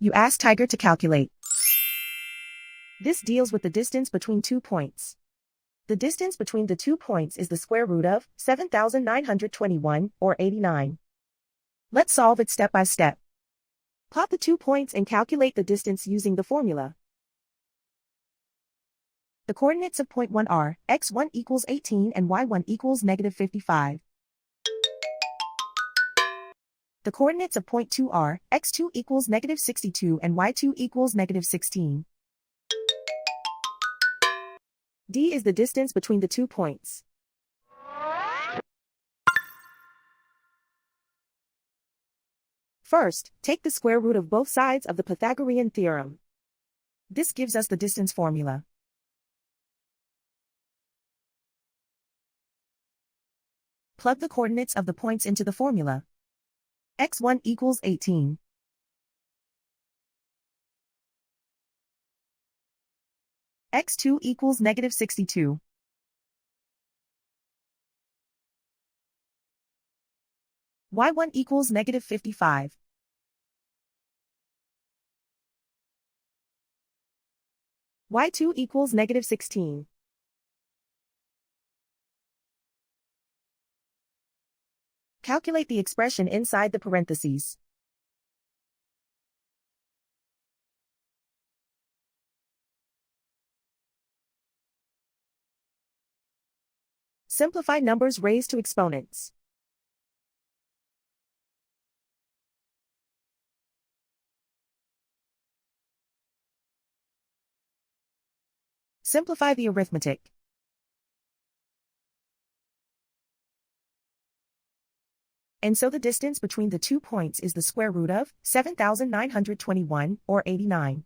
You ask Tiger to calculate. This deals with the distance between 2 points. The distance between the 2 points is the square root of 7,921, or 89. Let's solve it step by step. Plot the 2 points and calculate the distance using the formula. The coordinates of point 1 are x1 equals 18 and y1 equals negative 55. The coordinates of point 2 are x2 equals negative 62 and y2 equals negative 16. D is the distance between the 2 points. First, take the square root of both sides of the Pythagorean theorem. This gives us the distance formula. Plug the coordinates of the points into the formula. x1 equals 18. x2 equals negative 62. y1 equals negative 55. y2 equals negative 16. Calculate the expression inside the parentheses. Simplify numbers raised to exponents. Simplify the arithmetic. And so the distance between the 2 points is the square root of 7,921, or 89.